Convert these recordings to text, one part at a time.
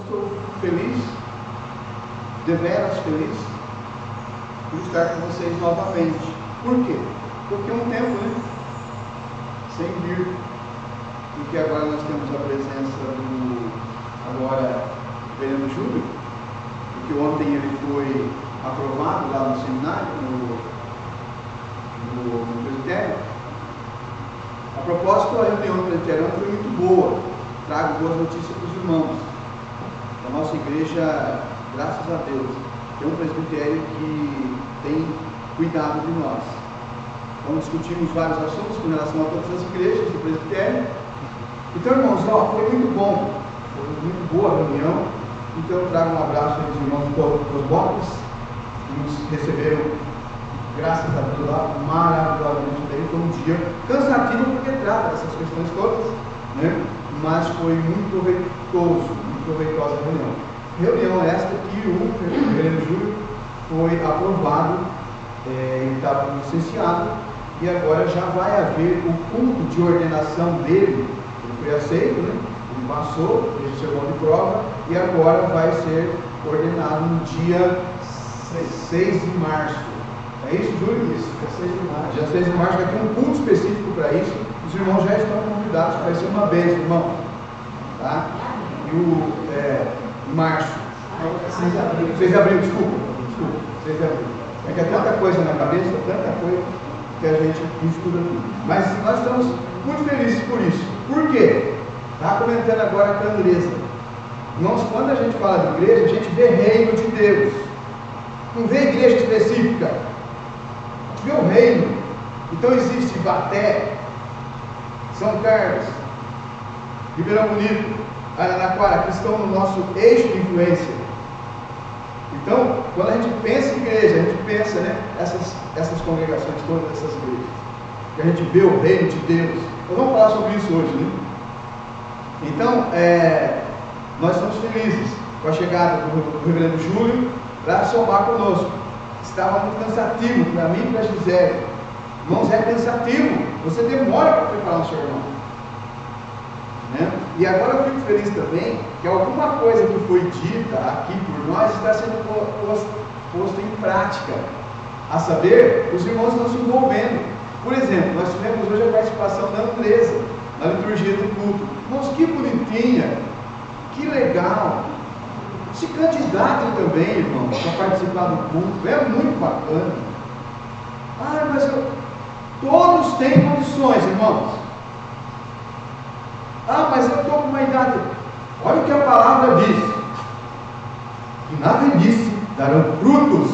estou feliz, deveras feliz, por estar com vocês novamente. Por quê? Porque é um tempo, né? Sem vir. Porque agora nós temos a presença do vereador Júlio, porque ontem ele foi aprovado lá no seminário, no presbitério. A propósito, a reunião do presbiteriano foi muito boa. Trago boas notícias para os irmãos. A nossa igreja, graças a Deus, tem um presbitério que tem cuidado de nós. Então discutimos vários assuntos com relação a todas as igrejas do presbitério. Então, irmãos, foi muito bom, foi muito boa a reunião. Então eu trago um abraço aos irmãos dos Botes, que nos receberam, graças a Deus, lá maravilhosamente bem. Foi um dia cansativo porque trata dessas questões todas, né? Mas foi muito proveitosa a reunião. Reunião esta que o reverendo Júlio foi aprovado, ele estava licenciado, e agora já vai haver o culto de ordenação dele. Ele foi aceito, né? Ele passou, fez o sermão de prova, e agora vai ser ordenado no dia 6 de março. É isso, Júlio? Isso, dia 6 de março. Dia 6 de março vai ter um culto específico para isso. Os irmãos já estão convidados, vai ser uma bênção, irmão. Tá? E o março. 6 de abril, desculpa. 6 de abril. É que é tanta coisa na cabeça, tanta coisa que a gente estuda tudo. Mas nós estamos muito felizes por isso. Por quê? Estava comentando agora com a Andressa. Irmãos, quando a gente fala de igreja, a gente vê reino de Deus. Não vê igreja específica. A gente vê o reino. Então existe Ibaté, São Carlos, Ribeirão Bonito, Araraquara, que estão no nosso eixo de influência. Então, quando a gente pensa em igreja, a gente pensa, né, essas congregações, todas essas igrejas, que a gente vê o reino de Deus. Nós vamos falar sobre isso hoje, né? Então, nós estamos felizes com a chegada do reverendo Júlio para somar conosco. Estava muito cansativo para mim e para a Gisele. Irmãos, é cansativo. Você demora para preparar o seu irmão. Né? E agora eu fico feliz também que alguma coisa que foi dita aqui por nós está sendo posto em prática. A saber, os irmãos estão se envolvendo. Por exemplo, nós tivemos hoje a participação da Andressa na liturgia do culto. Irmãos, que bonitinha, que legal. Se candidatem também, irmão, para participar do culto. É muito bacana. Mas todos têm condições, irmãos. Mas eu estou com uma idade. Olha o que a palavra diz: que na velhice darão frutos.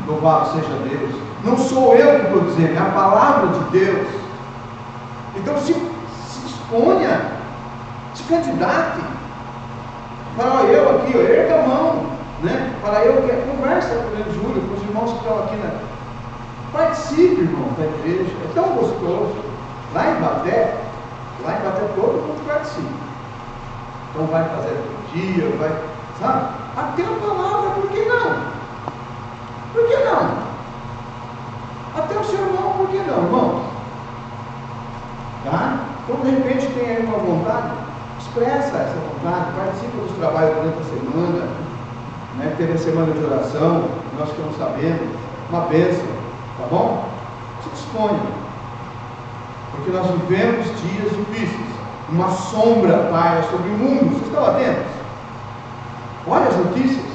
Louvado seja Deus. Não sou eu que estou dizendo, é a palavra de Deus. Então se exponha, se candidate. Fala, eu aqui, erga a mão, né? Fala, eu que conversa com o reverendo Júlio, com os irmãos que estão aqui, participe, irmão, da igreja. É tão gostoso. Lá em Baté todo mundo participa. Então vai fazer dia, vai, sabe? Até a palavra, por que não? Por que não? Até o seu irmão, por que não, irmão? Tá? Então de repente tem aí uma vontade, expressa essa vontade, participa dos trabalhos durante a semana, né? Teve a semana de oração, nós ficamos sabendo, uma bênção, tá bom? Se disponha, porque nós vivemos dias difíceis, uma sombra paira sobre o mundo. Vocês estão atentos? Olha as notícias.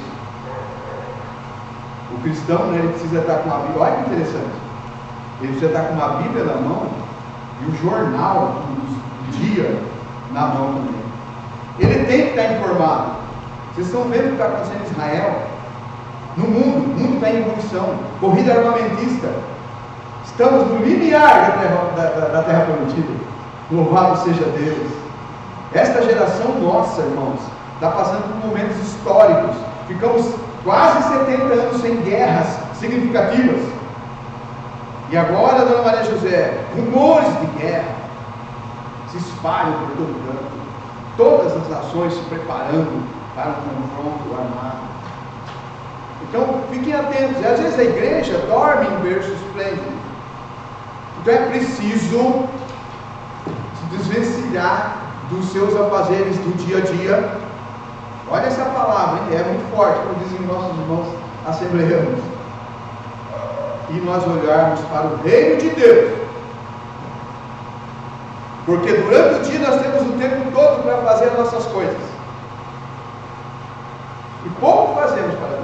O cristão, né, ele precisa estar com uma Bíblia. Olha que interessante, ele precisa estar com uma Bíblia na mão e o jornal do dia na mão também. Ele tem que estar informado. Vocês estão vendo o que está acontecendo em Israel? No mundo, o mundo está em evolução, corrida armamentista. Estamos no limiar da terra prometida. Louvado seja Deus. Esta geração nossa, irmãos, está passando por momentos históricos. Ficamos quase 70 anos sem guerras significativas. E agora, dona Maria José, rumores de guerra se espalham por todo canto. Todas as nações se preparando para um confronto armado. Então, fiquem atentos. E às vezes a igreja dorme em berço esplêndido. Então é preciso se desvencilhar dos seus afazeres do dia a dia Olha essa palavra, hein? É muito forte, como dizem nossos irmãos assembleanos. E nós olharmos para o reino de Deus. Porque durante o dia nós temos o tempo todo para fazer as nossas coisas. E pouco fazemos para Deus.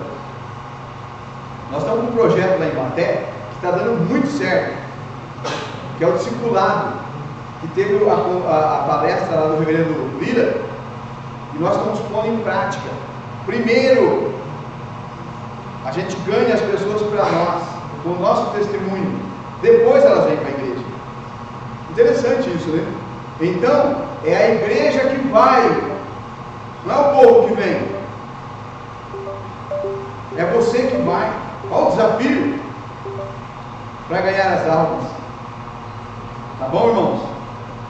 Nós estamos com um projeto lá em Baté que está dando muito certo, que é o discipulado, que teve a palestra lá do reverendo Lira, e nós estamos pondo em prática. Primeiro, a gente ganha as pessoas para nós, com o nosso testemunho. Depois elas vêm para a igreja. Interessante isso, né? Então, é a igreja que vai, não é o povo que vem. É você que vai. Olha o desafio para ganhar as almas. Tá bom, irmãos?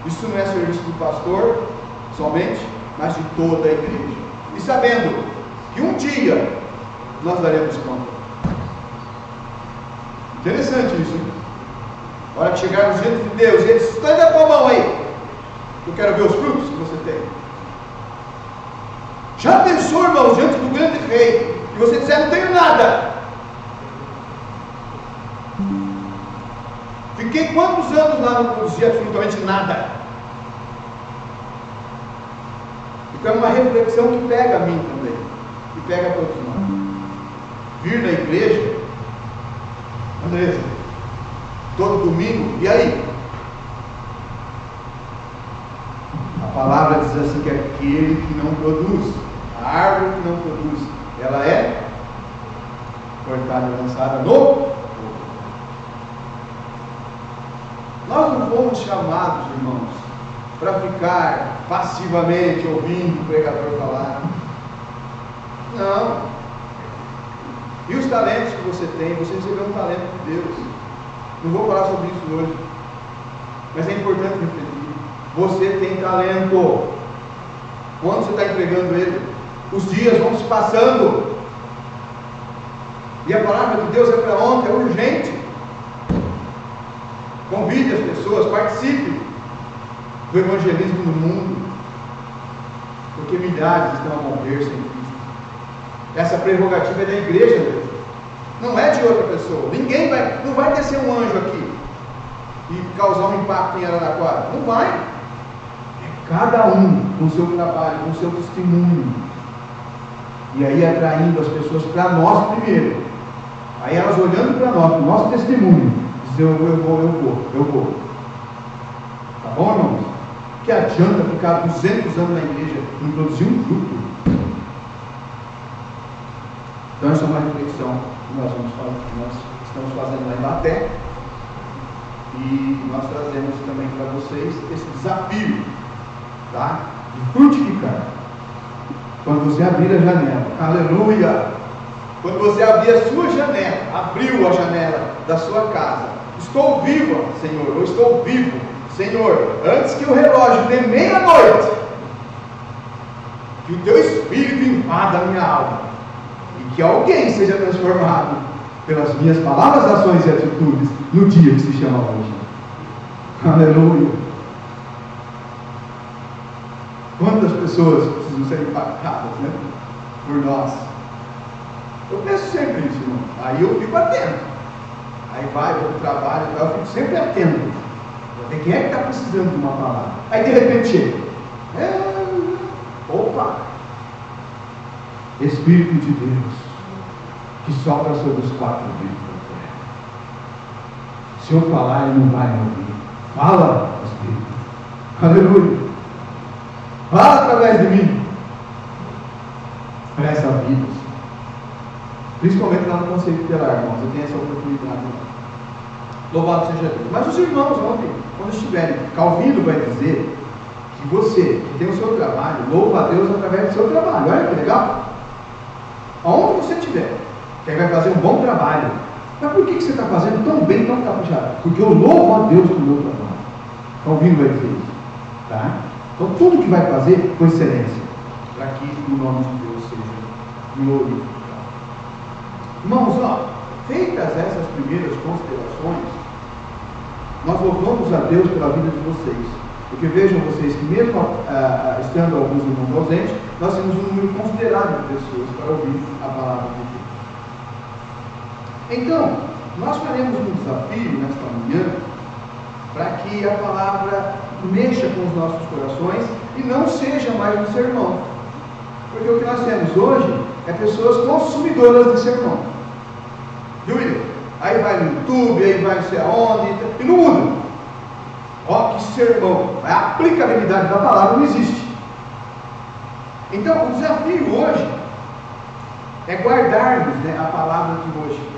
Isso não é serviço do pastor somente, mas de toda a igreja. E sabendo que um dia nós daremos conta. Interessante isso, hein? A hora que chegarmos diante de Deus, Ele diz: estenda a tua mão aí, eu quero ver os frutos que você tem. Já pensou, irmãos, diante do grande rei, e você disser: não tenho nada? Fiquei quantos anos lá, não produzi absolutamente nada? Então é uma reflexão que pega a mim também, e pega a todos nós. Vir na igreja, Andresa, todo domingo, e aí? A palavra diz assim, que aquele que não produz, a árvore que não produz, ela é cortada e lançada no fogo. Nós não fomos chamados, irmãos, para ficar passivamente ouvindo o pregador falar. Não. E os talentos que você tem? Você recebeu um talento de Deus. Não vou falar sobre isso hoje, mas é importante refletir. Você tem talento. Quando você está entregando ele, os dias vão se passando, e a palavra de Deus é para ontem, é urgente. Convide as pessoas, participe do evangelismo no mundo, porque milhares estão a morrer sem Cristo. Essa prerrogativa é da igreja, não é de outra pessoa. Não vai descer um anjo aqui e causar um impacto em Araraquara. Não vai. É cada um com o seu trabalho, com o seu testemunho, e aí atraindo as pessoas para nós primeiro. Aí elas olhando para nós, para o nosso testemunho, dizendo: eu vou. Tá bom, irmãos? Que adianta ficar 200 anos na igreja e não produzir um fruto? Então essa é uma reflexão que nós estamos fazendo lá em Baté, e nós trazemos também para vocês esse desafio, tá? De frutificar. Quando você abrir a janela, aleluia! Quando você abrir a sua janela, abriu a janela da sua casa, estou viva, Senhor, eu estou vivo, Senhor, antes que o relógio dê meia-noite, que o teu Espírito invada a minha alma, e que alguém seja transformado pelas minhas palavras, ações e atitudes no dia que se chama hoje. Aleluia! Quantas pessoas precisam ser impactadas, né, por nós? Eu penso sempre nisso, irmão. Aí eu fico atento. Aí vai para o trabalho e tal, eu fico sempre atento. Até quem é que está precisando de uma palavra? Aí de repente chega. Opa! Espírito de Deus, que sopra sobre os 4 ventos da terra. Se eu falar, ele não vai me ouvir. Fala, Espírito. Aleluia. Fala através de mim. Para essa vida. Principalmente lá no Conselho Tutelar, irmãos. Eu tenho essa oportunidade. Louvado seja Deus. Mas os irmãos ontem, quando estiverem, Calvino vai dizer que você, que tem o seu trabalho, louva a Deus através do seu trabalho. Olha que legal. Aonde você estiver, que aí vai fazer um bom trabalho. Mas por que você está fazendo tão bem, tão caprichado? Porque eu louvo a Deus pelo meu trabalho. Calvino vai dizer isso. Tá? Então tudo que vai fazer com excelência, para que o nome de Deus seja glorificado. Irmãos, feitas essas primeiras considerações, nós louvamos a Deus pela vida de vocês. Porque vejam vocês que mesmo estando alguns irmãos ausentes, nós temos um número considerável de pessoas para ouvir a palavra de Deus. Então, nós faremos um desafio nesta manhã para que a palavra mexa com os nossos corações e não seja mais um sermão. Porque o que nós temos hoje é pessoas consumidoras de sermão. Viu, William? Aí vai no YouTube, aí vai não sei aonde, e não muda. Ó, que sermão! A aplicabilidade da palavra não existe. Então, o desafio hoje é guardarmos, né, a palavra de hoje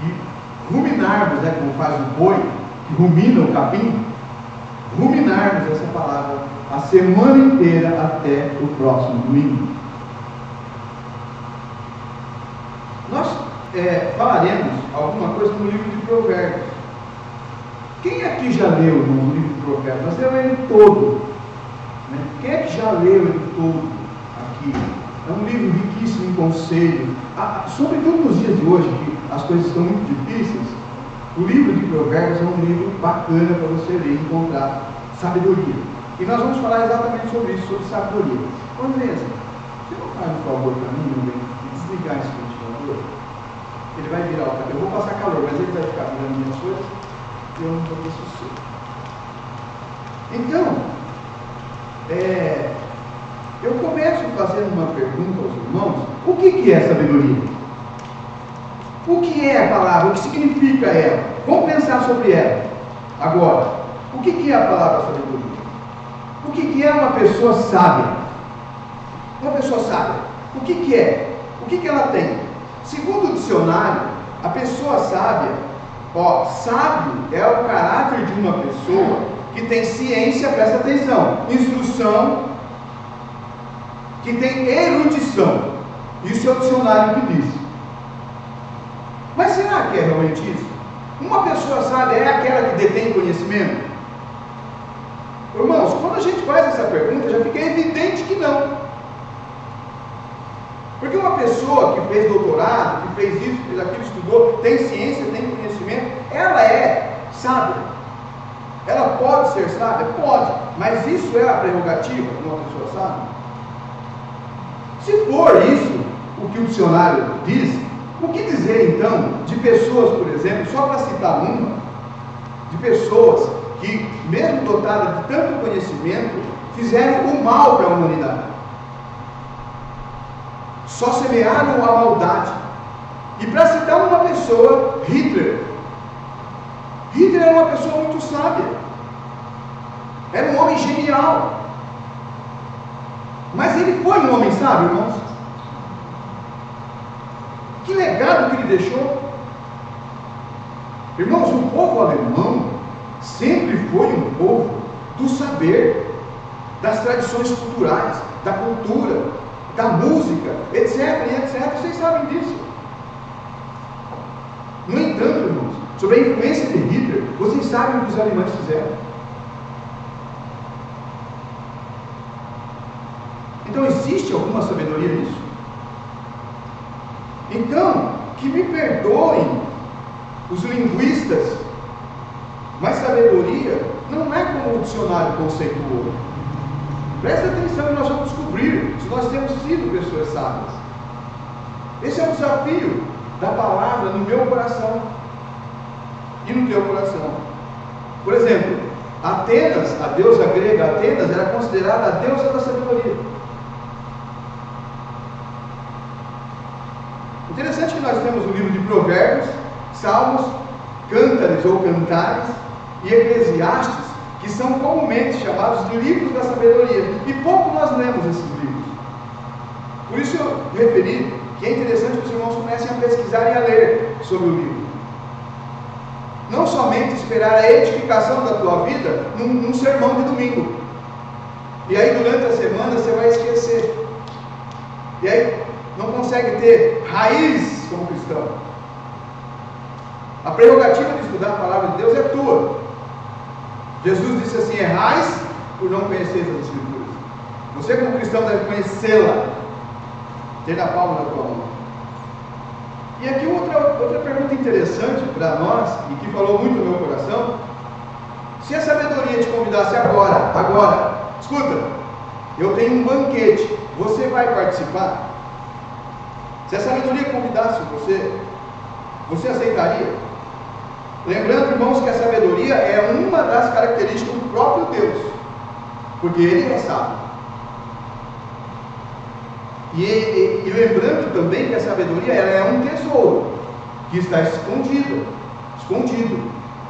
e ruminarmos, né, como faz o boi que rumina o capim, ruminarmos essa palavra a semana inteira até o próximo domingo. Nós falaremos alguma coisa no livro de Provérbios. Quem aqui já leu no livro de Provérbios? Nós lemos ele todo, né? Quem é que já leu ele todo aqui? É um livro riquíssimo em conselho. Sobretudo nos dias de hoje, que as coisas estão muito difíceis, o livro de Provérbios é um livro bacana para você ler e encontrar sabedoria. E nós vamos falar exatamente sobre isso, sobre sabedoria. Andresa, você não faz um favor para mim, meu bem, de desligar esse ventilador? Ele vai virar o cabelo. Eu vou passar calor, mas ele vai ficar virando minhas coisas e eu não vou ter sossego. Então, eu começo fazendo uma pergunta aos irmãos: o que é sabedoria? O que é a palavra? O que significa ela? Vamos pensar sobre ela. Agora, o que é a palavra sabedoria? O que é uma pessoa sábia? Uma pessoa sábia, o que é? O que ela tem? Segundo o dicionário, a pessoa sábia, sábio é o caráter de uma pessoa que tem ciência, presta atenção, instrução, que tem erudição. Isso é o dicionário que diz. Mas será que é realmente isso? Uma pessoa sábia é aquela que detém conhecimento? Irmãos, quando a gente faz essa pergunta, já fica evidente que não. Porque uma pessoa que fez doutorado, que fez isso, fez aquilo, estudou, tem ciência, tem conhecimento, ela é sábia. Ela pode ser sábia? Pode. Mas isso é a prerrogativa de uma pessoa sábia? Se for isso, o que o dicionário diz, o que dizer então de pessoas, por exemplo, só para citar uma, de pessoas que, mesmo dotadas de tanto conhecimento, fizeram o mal para a humanidade? Só semearam a maldade. E para citar uma pessoa, Hitler. Hitler era uma pessoa muito sábia. Era um homem genial. Mas ele foi um homem sábio, irmãos? Que legado que ele deixou? Irmãos, o povo alemão sempre foi um povo do saber, das tradições culturais, da cultura, da música, etc, etc. Vocês sabem disso. No entanto, irmãos, sobre a influência de Hitler, vocês sabem o que os alemães fizeram. Então, existe alguma sabedoria nisso? Então, que me perdoem os linguistas, mas sabedoria não é como o dicionário conceituou. Presta atenção e nós vamos descobrir se nós temos sido pessoas sábias. Esse é o desafio da palavra no meu coração e no teu coração. Por exemplo, Atenas, a deusa grega Atenas, era considerada a deusa da sabedoria. Interessante que nós temos o livro de Provérbios, Salmos, Cântares ou Cantares e Eclesiastes, que são comumente chamados de livros da sabedoria, e pouco nós lemos esses livros. Por isso eu referi que é interessante que os irmãos comecem a pesquisar e a ler sobre o livro. Não somente esperar a edificação da tua vida num sermão de domingo, e aí durante a semana você vai esquecer, e aí não consegue ter raiz como cristão. A prerrogativa de estudar a palavra de Deus é tua. Jesus disse assim: errais por não conhecer as Escrituras. Você como cristão deve conhecê-la, ter na palma da tua mão. E aqui outra pergunta interessante para nós, e que falou muito no meu coração: se a sabedoria te convidasse agora Agora, escuta, eu tenho um banquete, você vai participar? Se a sabedoria convidasse você aceitaria? Lembrando, irmãos, que a sabedoria é uma das características do próprio Deus, porque Ele é sábio. E lembrando também que a sabedoria ela é um tesouro que está escondido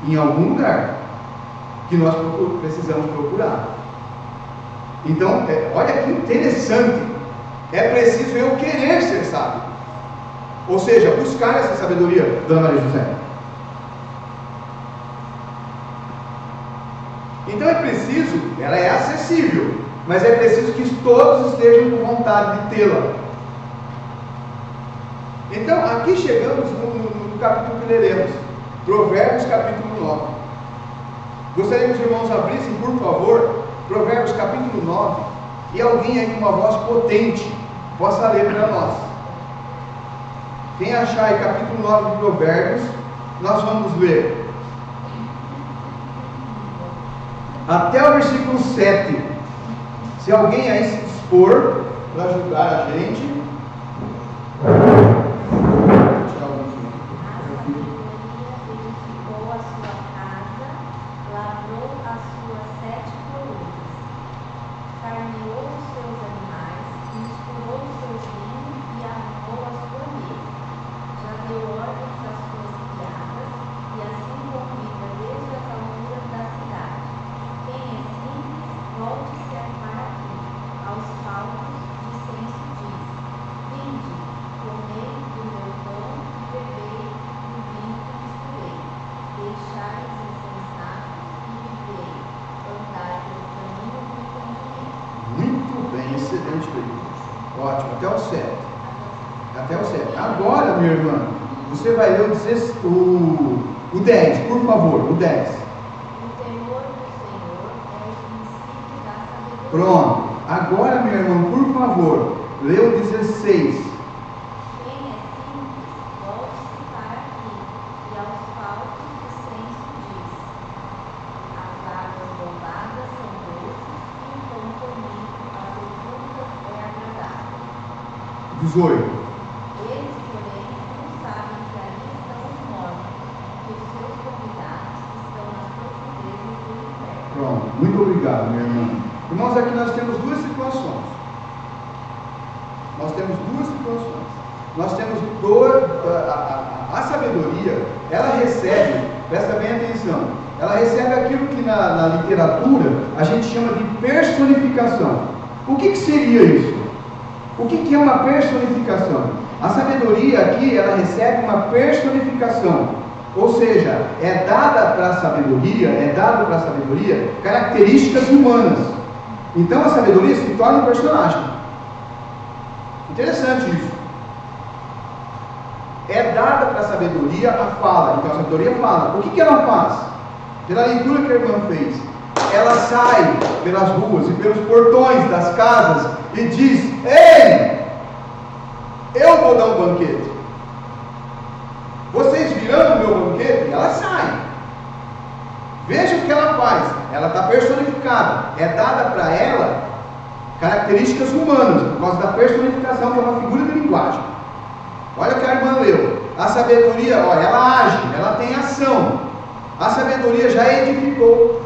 em algum lugar que nós precisamos procurar. Então, olha que interessante, é preciso eu querer ser sábio, ou seja, buscar essa sabedoria, Dona Maria José. Então é preciso, ela é acessível, mas é preciso que todos estejam com vontade de tê-la. Então, aqui chegamos no capítulo que leremos, Provérbios capítulo 9. Gostaria que os irmãos abrissem, por favor, Provérbios capítulo 9, e alguém aí com uma voz potente possa ler para nós. Quem achar aí capítulo 9 de Provérbios, nós vamos ler até o versículo 7. Se alguém aí se dispor para ajudar a gente. Ótimo, até o 7. Até o 7. Agora, minha irmã, você vai ler o 10, por favor, o 10. O temor do Senhor é o princípio da sabedoria. Pronto. Agora, minha irmã, por favor, lê o 16. Quem é simples, volte-se para aqui, e aos faltos de senso diz: as águas bombadas são doces, e o pão comido às ocultas é agradável. 18. Eles, porém, não sabem que ali estão os mortos, que os seus convidados estão nas profundezas do inferno. Pronto, muito obrigado, minha irmã. Irmãos, aqui nós temos duas situações. Nós temos a sabedoria, ela recebe, presta bem atenção, ela recebe aquilo que na literatura a gente chama de personificação. O que seria isso? O que é uma personificação? A sabedoria aqui, ela recebe uma personificação, ou seja, é dado para a sabedoria características humanas. Então a sabedoria se torna um personagem. Interessante isso. É dada para a sabedoria a fala. Então a sabedoria fala. O que ela faz? Pela leitura que a irmã fez, ela sai pelas ruas e pelos portões das casas e diz: ei, eu vou dar um banquete. Vocês virão o meu banquete? Ela sai. Veja o que ela faz. Ela está personificada. É dada para ela características humanas, por causa da personificação, que é uma figura de linguagem. Olha o que a irmã leu. A sabedoria, olha, ela age, ela tem ação. A sabedoria já edificou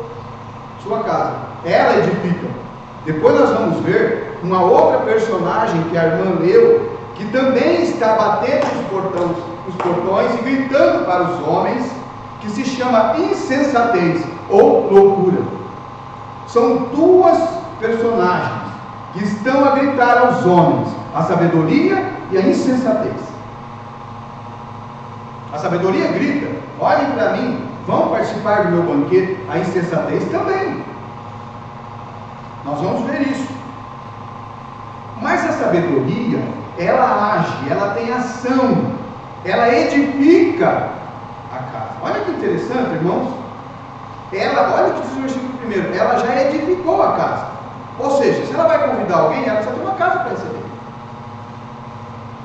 sua casa. Ela edifica. Depois nós vamos ver uma outra personagem que a irmã leu, que também está batendo os portões e gritando para os homens, que se chama insensatez ou loucura. São duas personagens que estão a gritar aos homens: a sabedoria e a insensatez. A sabedoria grita: olhem para mim, vão participar do meu banquete. A insensatez também. Nós vamos ver isso. Mas a sabedoria, ela age, ela tem ação, ela edifica a casa. Olha que interessante, irmãos. Olha o que diz o versículo primeiro: ela já edificou a casa. Ou seja, se ela vai convidar alguém, ela precisa ter uma casa para receber.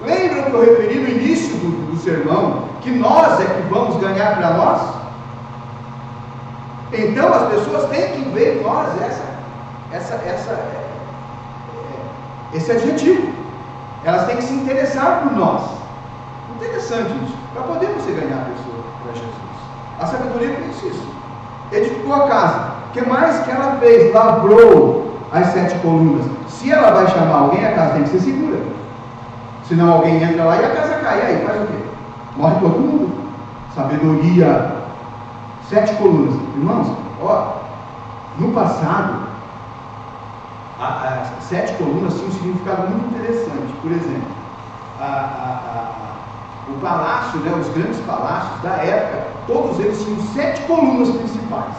Lembram que eu referi no início do sermão, que nós é que vamos ganhar para nós? Então as pessoas têm que ver em nós esse adjetivo. Elas têm que se interessar por nós. Interessante isso, para poder você ganhar a pessoa para Jesus. A sabedoria fez isso. Edificou a casa. O que mais que ela fez? Lavrou as 7 colunas. Se ela vai chamar alguém, a casa tem que ser segura. Senão alguém entra lá e a casa cai. E aí, faz o quê? Morre todo mundo. Sabedoria. 7 colunas. Irmãos, ó, no passado, as 7 colunas tinham um significado muito interessante. Por exemplo, o palácio, né, os grandes palácios da época, todos eles tinham 7 colunas principais.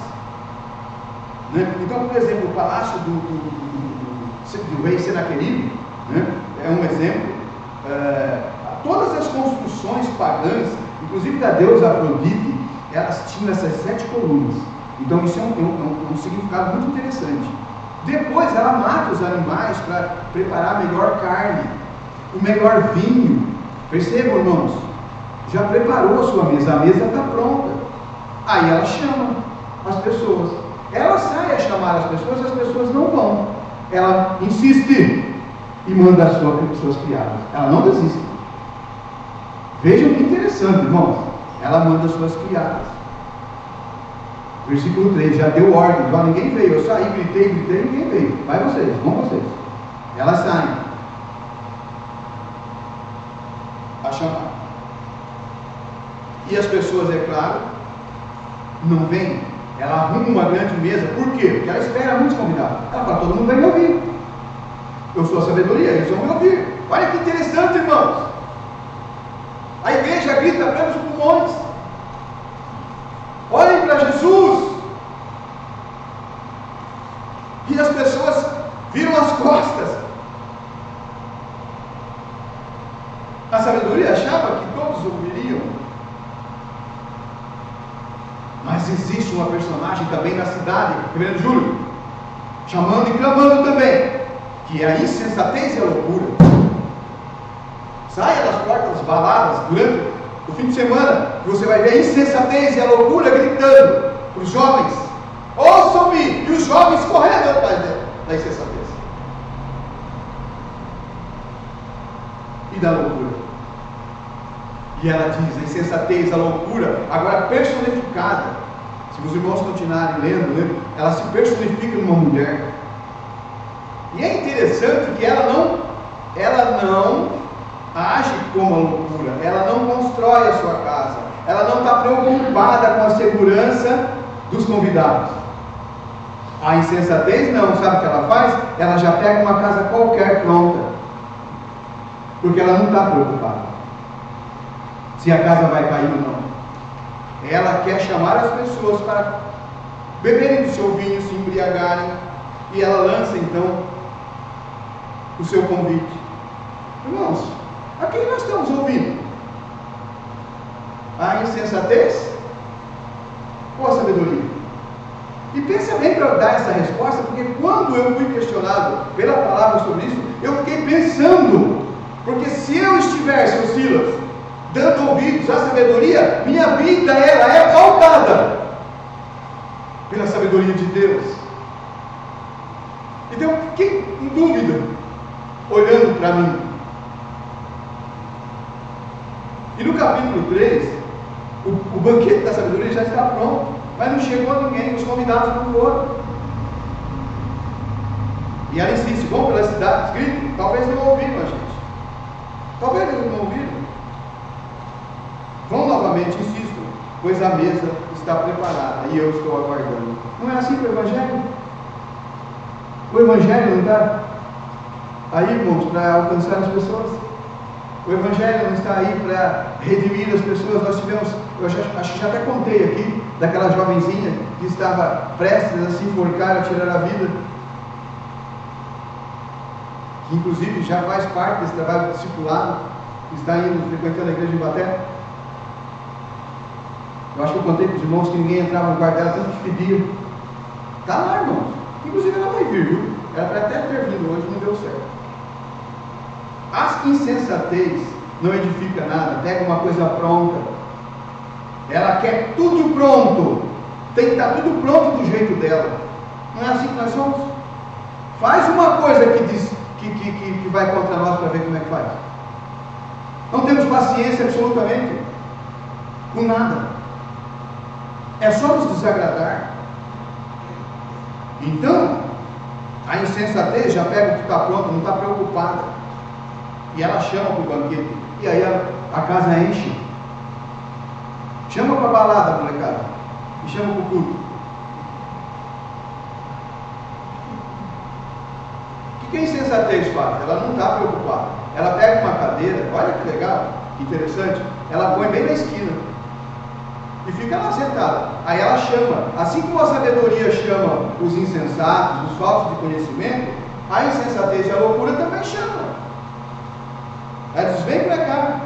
Né? Então, por exemplo, o palácio do rei Senaqueribe, né, é um exemplo. Todas as construções pagãs, inclusive da deusa Afrodite, elas tinham essas 7 colunas. Então isso é um significado muito interessante. Depois ela mata os animais para preparar a melhor carne, o melhor vinho. Percebam, irmãos? Já preparou a sua mesa está pronta. Aí ela chama as pessoas. Ela sai a chamar as pessoas não vão. Ela insiste e manda as suas criadas. Ela não desiste. Vejam que interessante, irmãos. Ela manda as suas criadas. Versículo 3, já deu ordem, ninguém veio, eu saí, gritei, ninguém veio. Vai vocês, vão vocês. Elas saem a chamar. E as pessoas, é claro, não vêm. Ela arruma uma grande mesa. Por quê? Porque ela espera muitos convidados. Ela fala, todo mundo vai me ouvir. Eu sou a sabedoria, eles vão me ouvir. Olha que interessante, irmãos. A igreja grita a plenos pulmões. Olhem para Jesus. E as pessoas viram as costas. A sabedoria achava que todos ouviriam. Mas existe uma personagem também na cidade, Reverendo Júlio, chamando e clamando também, que é a insensatez e a loucura. Saia das portas das baladas durante o fim de semana, que você vai ver a insensatez e a loucura gritando para os jovens: ouçam-me! E os jovens correndo atrás da insensatez e da loucura. E ela diz, a insensatez, a loucura, agora personificada. Se os irmãos continuarem lendo, ela se personifica numa mulher. E é interessante que ela não age como a loucura, ela não constrói a sua casa, ela não está preocupada com a segurança dos convidados. A insensatez não, sabe o que ela faz? Ela já pega uma casa qualquer pronta, porque ela não está preocupada se a casa vai cair ou não. Ela quer chamar as pessoas para beberem do seu vinho, se embriagarem, e ela lança então o seu convite. Irmãos, a quem nós estamos ouvindo? A insensatez ou a sabedoria? E pensa bem para dar essa resposta, porque quando eu fui questionado pela palavra sobre isso, eu fiquei pensando, porque se eu estivesse, o Silas, dando ouvidos à sabedoria, minha vida ela é pautada pela sabedoria de Deus. Então eu fiquei em dúvida, olhando para mim. E no capítulo 3, o banquete da sabedoria já está pronto, mas não chegou ninguém, os convidados não foram. E ela insiste, vão pelas cidades, gritam, talvez não ouviram a gente. Talvez eles não ouviram. Vão novamente, insisto, pois a mesa está preparada e eu estou aguardando. Não é assim para o Evangelho? O Evangelho não está aí, irmãos, para alcançar as pessoas? O Evangelho não está aí para redimir as pessoas? Nós tivemos, acho que já até contei aqui, daquela jovenzinha que estava prestes a se enforcar, a tirar a vida, que inclusive já faz parte desse trabalho discipulado, está indo, frequentando a igreja de Baté. Eu acho que eu contei para os irmãos que ninguém entrava no quarto dela, tanto que pedia. Está lá, irmãos. Inclusive ela vai vir, viu? Ela vai até ter vindo hoje, não deu certo. A insensatez não edifica nada, pega uma coisa pronta. Ela quer tudo pronto. Tem que estar tudo pronto do jeito dela. Não é assim que nós somos? Faz uma coisa que vai contra nós para ver como é que faz. Não temos paciência absolutamente com nada. É só nos desagradar. Então, a insensatez já pega o que está pronto, não está preocupada. E ela chama para o banquete. E aí a casa enche. Chama para a balada, molecada. E chama para o culto. O que a insensatez faz? Ela não está preocupada. Ela pega uma cadeira, olha que legal, que interessante. Ela põe bem na esquina. E fica lá sentada. Aí ela chama. Assim como a sabedoria chama os insensatos, os faltos de conhecimento, a insensatez e a loucura também chamam. Ela diz: vem para cá.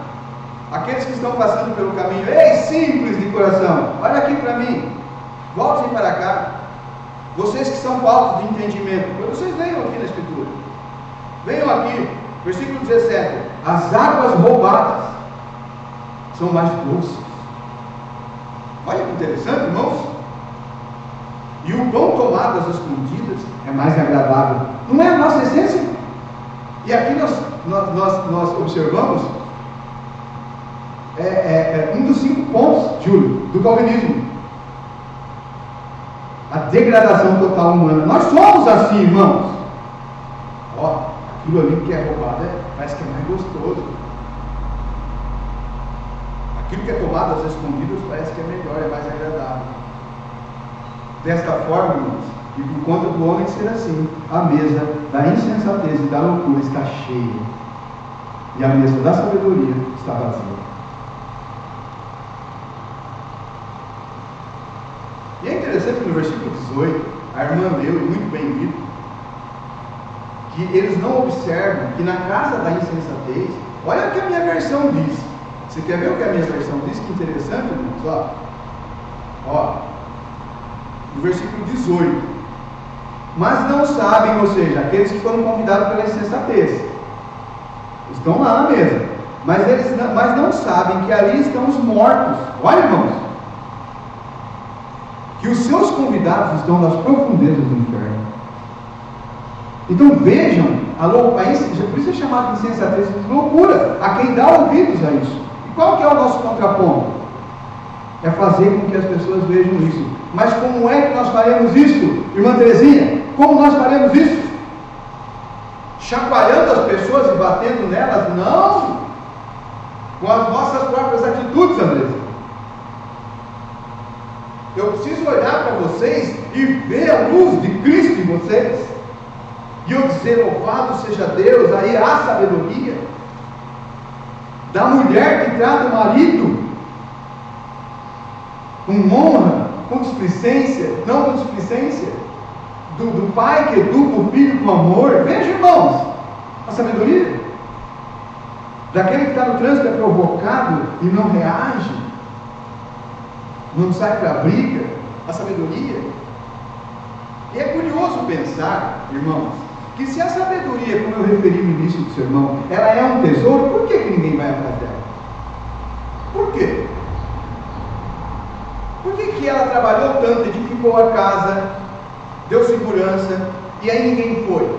Aqueles que estão passando pelo caminho, ei, simples de coração, olha aqui para mim, voltem para cá. Vocês que são faltos de entendimento, vocês venham aqui na Escritura. Venham aqui, versículo 17: as águas roubadas são mais doces. Olha que interessante, irmãos. E o pão tomado às escondidas é mais agradável. Não é a nossa essência? E aqui nós observamos um dos 5 pontos, Júlio, do calvinismo: a degradação total humana. Nós somos assim, irmãos. Ó, aquilo ali que é roubado parece que é mais gostoso. Aquilo que é tomado às escondidas parece que é melhor, é mais agradável. Desta forma, irmãos, e por conta do homem ser assim, a mesa da insensatez e da loucura está cheia, e a mesa da sabedoria está vazia. E é interessante que no versículo 18, a irmã leu, e muito bem dito, que eles não observam que na casa da insensatez, olha o que a minha versão diz. Você quer ver o que a minha versão diz? Que interessante, irmãos. Ó, no versículo 18: mas não sabem, ou seja, aqueles que foram convidados pela insensatez, estão lá na mesa, mas não sabem que ali estão os mortos. Olha, irmãos, que os seus convidados estão nas profundezas do inferno. Então vejam, por isso é chamado de insensatez de loucura, a quem dá ouvidos a isso. E qual que é o nosso contraponto? É fazer com que as pessoas vejam isso. Mas como é que nós faremos isso, irmã Terezinha? Como nós faremos isso? Chacoalhando as pessoas e batendo nelas? Não! Com as nossas próprias atitudes, Andresa. Eu preciso olhar para vocês e ver a luz de Cristo em vocês. E eu dizer: louvado seja Deus, aí há sabedoria. Da mulher que trata o marido com honra, com displicência, não com displicência. Do pai que educa o filho com amor. Veja, irmãos, a sabedoria. Daquele que está no trânsito é provocado e não reage, não sai para a briga, a sabedoria. E é curioso pensar, irmãos, que se a sabedoria, como eu referi no início do sermão, ela é um tesouro, por que ninguém vai atrás dela? Por quê? Por que ela trabalhou tanto, edificou a casa, deu segurança, e aí ninguém foi?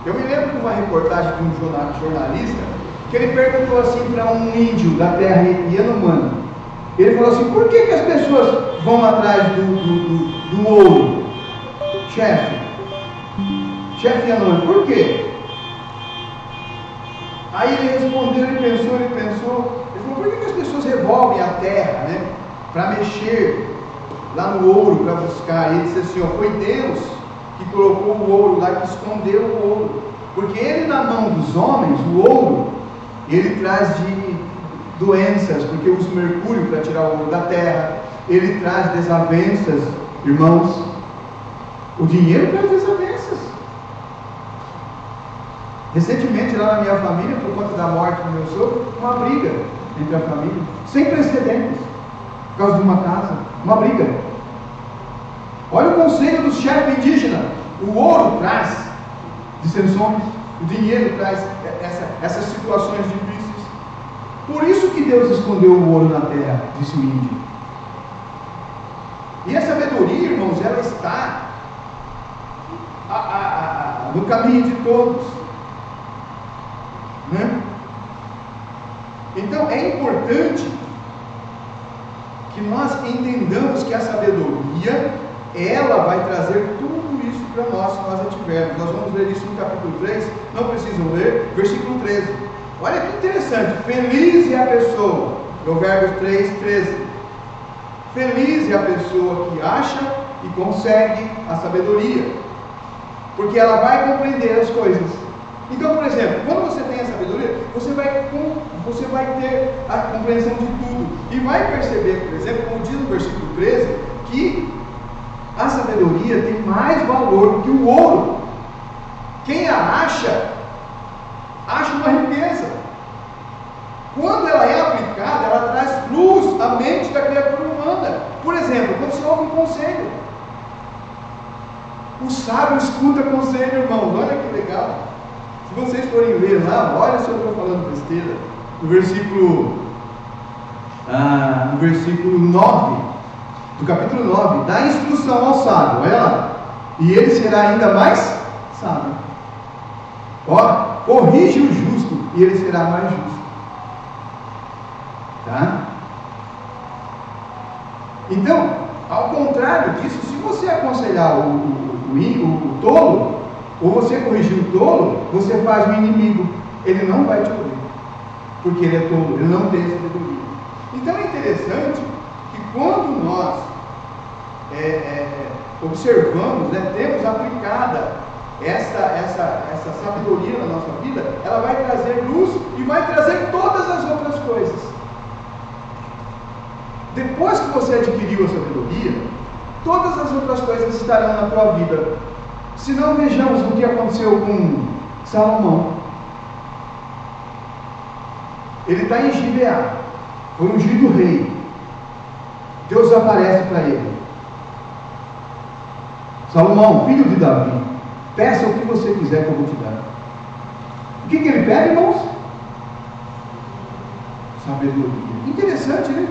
Eu me lembro de uma reportagem de um jornalista, que ele perguntou assim para um índio da terra Yanomami. Ele falou assim: por que as pessoas vão atrás do ouro? Chefe Yanomami, por quê? Aí ele respondeu, ele pensou, ele falou: por que as pessoas revolvem a terra, né, para mexer lá no ouro, para buscar? E ele disse assim: foi Deus que colocou o ouro lá, que escondeu o ouro, porque ele, na mão dos homens, o ouro, ele traz de doenças, porque usa mercúrio para tirar o ouro da terra, ele traz desavenças, irmãos. O dinheiro traz desavenças. Recentemente, lá na minha família, por conta da morte do meu sogro, uma briga entre a família, sem precedentes, por causa de uma casa, uma briga. Olha o conselho do chefe indígena: o ouro traz dissensões, o dinheiro traz essas situações difíceis. Por isso que Deus escondeu o ouro na terra, disse o índio. E a sabedoria, irmãos, ela está no caminho de todos, né? Então é importante que nós entendamos que a sabedoria, ela vai trazer tudo isso para nós, se nós a tivermos. Nós vamos ler isso no capítulo 3, não precisam ler, versículo 13. Olha que interessante, feliz é a pessoa, Provérbios 3, 13. Feliz é a pessoa que acha e consegue a sabedoria, porque ela vai compreender as coisas. Então, por exemplo, quando você tem a sabedoria, você vai ter a compreensão de tudo, e vai perceber, por exemplo, como diz no versículo 13, que a sabedoria tem mais valor do que o ouro. Quem a acha uma riqueza. Quando ela é aplicada, ela traz luz à mente da criatura humana. Por exemplo, quando você ouve um conselho, o sábio escuta conselho, irmão. Olha que legal. Se vocês forem ler lá, olha se eu estou falando besteira, no versículo 9, do capítulo 9, dá instrução ao sábio, olha lá, e ele será ainda mais sábio. Ó, corrige o justo, e ele será mais justo. Tá? Então, ao contrário disso, se você aconselhar o tolo, ou você corrigir o tolo, você faz o inimigo. Ele não vai te ouvir, porque ele é tolo, ele não tem sabedoria. Então é interessante que quando nós observamos, temos aplicada essa sabedoria na nossa vida, ela vai trazer luz e vai trazer todas as outras coisas. Depois que você adquiriu a sabedoria, todas as outras coisas estarão na tua vida. Se não, vejamos o que aconteceu com Salomão. Ele está em Gibeá, foi ungido rei. Deus aparece para ele: Salomão, filho de Davi, peça o que você quiser que eu vou te dar. O que ele pede, irmãos? Sabedoria. Interessante, né?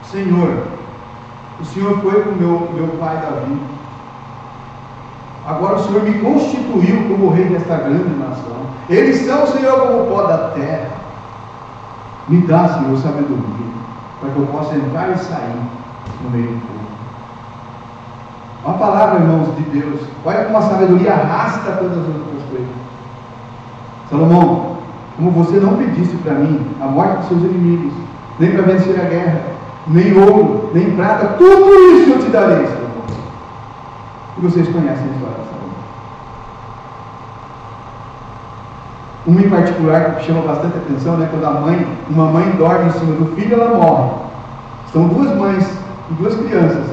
Senhor, o Senhor foi com meu pai Davi. Agora o Senhor me constituiu como rei desta grande nação. Eles são, Senhor, como o pó da terra. Me dá, Senhor, sabedoria, para que eu possa entrar e sair no meio do povo. Uma palavra, irmãos, de Deus. Olha como a sabedoria arrasta todas as outras coisas. Salomão, como você não pedisse para mim a morte dos seus inimigos, nem para vencer a guerra, nem ouro, nem prata, tudo isso eu te darei, Salomão. E vocês conhecem a história de Salomão. Uma em particular que chama bastante atenção, quando uma mãe dorme em cima do filho, ela morre. São duas mães e duas crianças.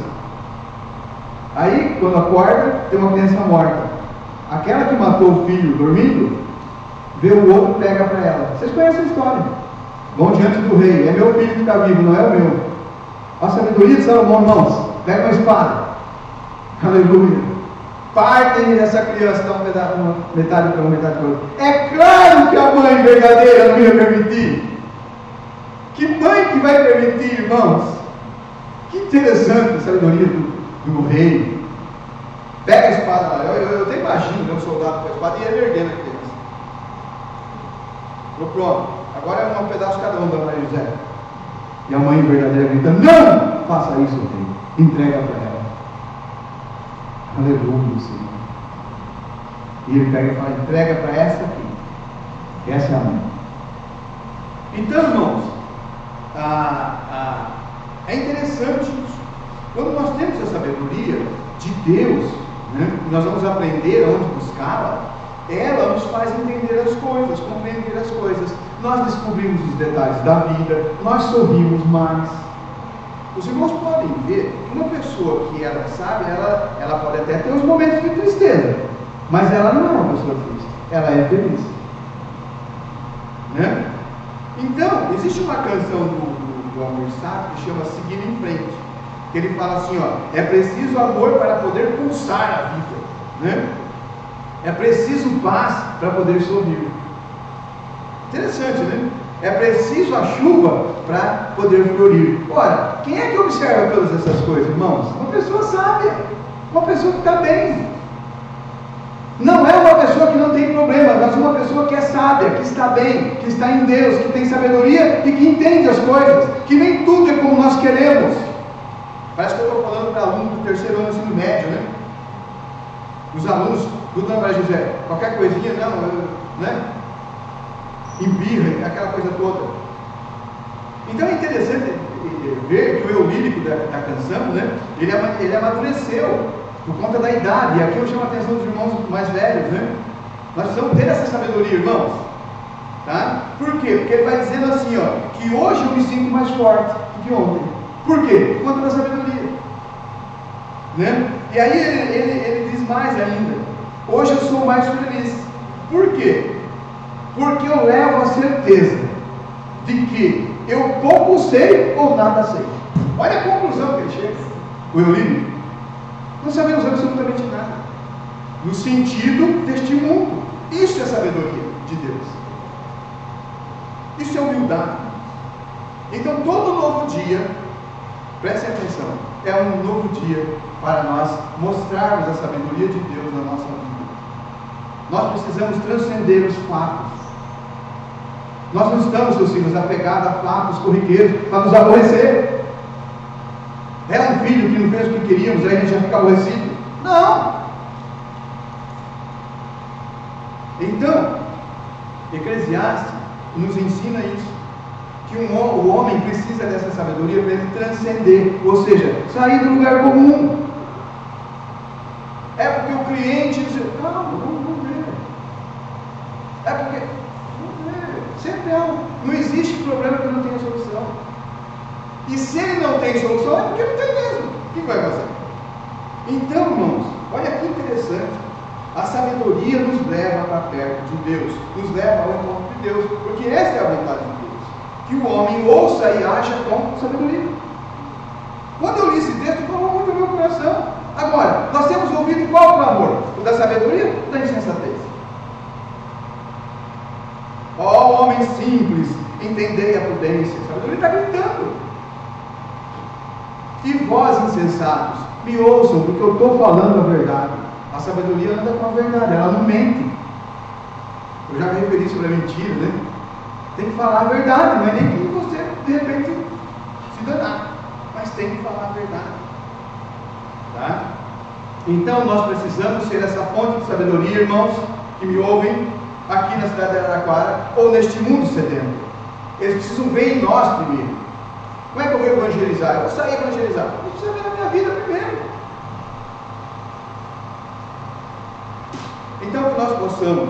Aí, quando acorda, tem uma criança morta. Aquela que matou o filho dormindo, vê o outro e pega para ela. Vocês conhecem a história. Vão diante do rei: é meu filho que está vivo, não é o meu. A sabedoria de Salomão, irmãos, pega uma espada, aleluia, partem essa criança, dá metade para um, metade para outro. É claro que a mãe verdadeira não ia permitir. Que mãe que vai permitir, irmãos? Que interessante a sabedoria do rei. Pega a espada lá, eu até imagino um soldado com a espada e ele erguendo a criança. Pronto, agora é um pedaço cada um da Maria José. E a mãe verdadeira grita: não faça isso, rei. Entrega para ela. Aleluia, Senhor. E ele pega e fala: entrega para essa aqui. Essa é a mãe. Então, irmãos, é interessante isso. Quando nós temos a sabedoria de Deus, nós vamos aprender onde buscá-la. Ela nos faz entender as coisas, compreender as coisas. Nós descobrimos os detalhes da vida, nós sorrimos mais. Os irmãos podem ver que uma pessoa que ela sabe, ela pode até ter uns momentos de tristeza, mas ela não é uma pessoa triste, ela é feliz. Então, existe uma canção do Almir Sater que chama Seguir em Frente, que ele fala assim: é preciso amor para poder pulsar a vida, é preciso paz para poder sorrir. Interessante, né? É preciso a chuva para poder florir. Ora, quem é que observa todas essas coisas, irmãos? Uma pessoa sábia, Uma pessoa que está bem. Não é uma pessoa que não tem problemas, mas uma pessoa que é sábia, que está bem, que está em Deus, que tem sabedoria e que entende as coisas, que nem tudo é como nós queremos. Parece que eu estou falando para alunos do terceiro ano do ensino médio, né? Os alunos do Dona Maria José, qualquer coisinha, né? Embirra, aquela coisa toda. Então é interessante ver que o eu lírico da canção, né? Ele amadureceu por conta da idade. E aqui eu chamo a atenção dos irmãos mais velhos, né? Nós precisamos ter essa sabedoria, irmãos. Tá? Por quê? Porque ele vai dizendo assim, ó, que hoje eu me sinto mais forte do que ontem. Por quê? Por conta da sabedoria. Né? E aí ele diz mais ainda: hoje eu sou mais feliz. Por quê? Porque eu levo a certeza de que eu pouco sei ou nada sei. Olha a conclusão que ele chega, o eu lírico. Não sabemos absolutamente nada no sentido deste mundo. Isso é sabedoria de Deus. Isso é humildade. Então todo novo dia, preste atenção, é um novo dia para nós mostrarmos a sabedoria de Deus na nossa vida. Nós precisamos transcender os fatos. Nós não estamos, seus filhos, apegados a fatos corriqueiros para nos aborrecer. É um filho que não fez o que queríamos, aí a gente já fica aborrecido. Não! Então, Eclesiastes nos ensina isso, que o homem precisa dessa sabedoria para ele transcender, ou seja, sair do lugar comum. É porque o cliente diz: calma, vamos ver. É porque, vamos ver, sempre não existe problema que não tenha solução. E se ele não tem solução, é porque não tem mesmo. O que vai fazer? Então, irmãos, olha que interessante. A sabedoria nos leva para perto de Deus, nos leva ao encontro de Deus, porque esta é a vontade de Deus, que o homem ouça e haja com sabedoria. Quando eu li esse texto, falou muito no meu coração. Agora, nós temos ouvido qual clamor? O da sabedoria ou da insensatez? Ó homem simples, entendei a prudência. A sabedoria está gritando. E vós, insensatos, me ouçam, porque eu estou falando a verdade. A sabedoria anda com a verdade, ela não mente. Eu já me referi sobre a mentira, né? Tem que falar a verdade, não é nem que você, de repente, se danar, mas tem que falar a verdade. Tá? Então, nós precisamos ser essa fonte de sabedoria, irmãos, que me ouvem aqui na cidade de Araraquara, ou neste mundo sedento. Eles precisam ver em nós primeiro. Como é que eu vou evangelizar? Eu vou sair evangelizar. Eu preciso ver na minha vida primeiro. Então, que nós possamos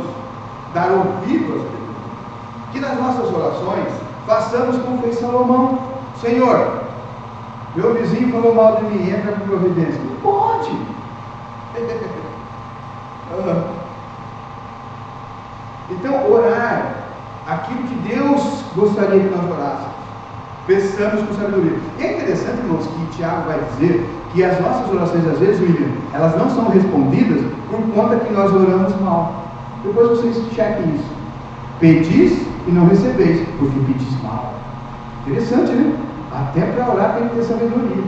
dar ouvido às pessoas, que nas nossas orações façamos como fez Salomão: Senhor, meu vizinho falou mal de mim, entra com providência. Não pode. Então, orar aquilo que Deus gostaria que nós orássemos, peçamos com sabedoria. E é interessante, irmãos, que Tiago vai dizer que as nossas orações, às vezes, William, elas não são respondidas por conta que nós oramos mal. Depois vocês chequem isso. Pedis e não recebeis, porque pedis mal. Interessante, né? Até para orar tem que ter sabedoria.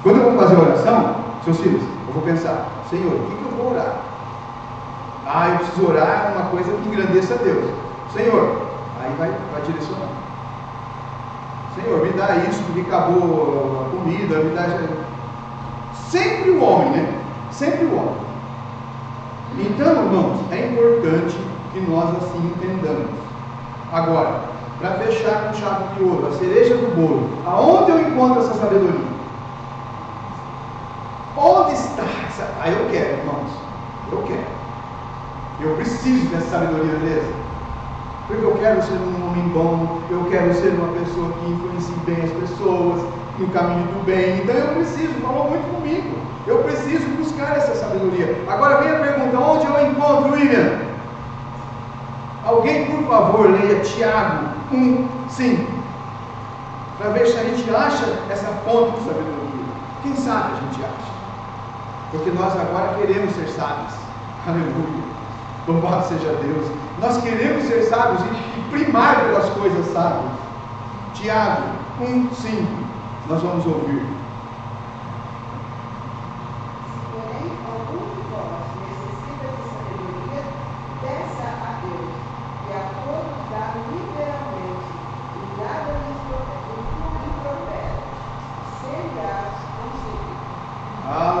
Quando eu vou fazer oração, seus filhos, eu vou pensar: Senhor, o que eu vou orar? Eu preciso orar uma coisa que engrandeça a Deus. Senhor, aí vai direcionar. Senhor, me dá isso, porque acabou a comida, me dá. Sempre o homem, né? Sempre o homem. Então, irmãos, é importante que nós assim entendamos. Agora, para fechar com chave de ouro, a cereja do bolo, aonde eu encontro essa sabedoria? Onde está essa? Eu quero, irmãos. Eu quero. Eu preciso dessa sabedoria, beleza? Porque eu quero ser um homem bom, eu quero ser uma pessoa que influencie bem as pessoas, no caminho do bem. Então eu preciso, falou muito comigo, eu preciso buscar essa sabedoria. Agora vem a pergunta: onde eu encontro, William? Alguém, por favor, leia Tiago 1:5, para ver se a gente acha essa fonte de sabedoria. Quem sabe a gente acha, porque nós agora queremos ser sábios. Aleluia, louvado seja Deus. Nós queremos ser sábios e primar pelas coisas sábias. Tiago 1:5, nós vamos ouvir.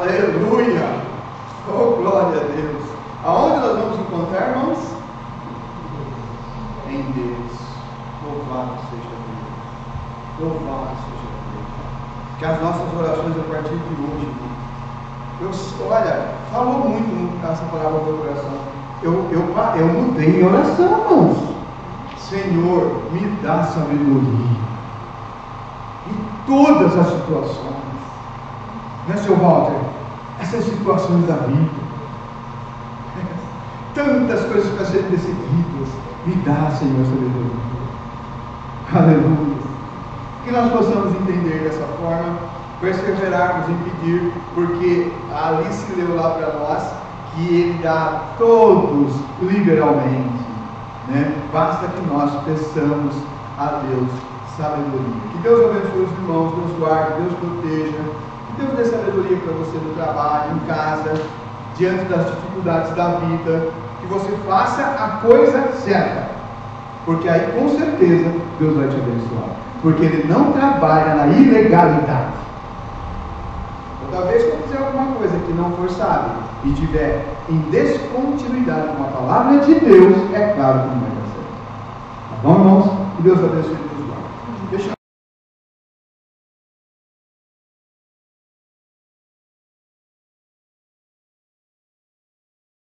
Aleluia! Oh, glória a Deus! Aonde nós vamos encontrar, irmãos? Em Deus. Louvado seja Deus. Louvado seja Deus. Que as nossas orações a partir de hoje, irmãos, olha, falou muito essa palavra do meu coração. Eu mudei em oração, irmãos. Senhor, me dá sabedoria em todas as situações. Né, seu Walter? Essas situações da vida, tantas coisas para serem decididas, me dá, Senhor, sabedoria. Aleluia. Que nós possamos entender dessa forma, perseverarmos em pedir, porque a Alice leu lá para nós que Ele dá a todos liberalmente, né? Basta que nós peçamos a Deus sabedoria. Que Deus abençoe os irmãos, Deus guarde, Deus proteja, que Deus dê sabedoria para você no trabalho, em casa, diante das dificuldades da vida, que você faça a coisa certa, porque aí com certeza Deus vai te abençoar, porque Ele não trabalha na ilegalidade. Ou talvez quando fizer alguma coisa que não for sábio e tiver em descontinuidade com a palavra de Deus, é claro que não vai dar certo. Tá bom, irmãos? Que Deus abençoe.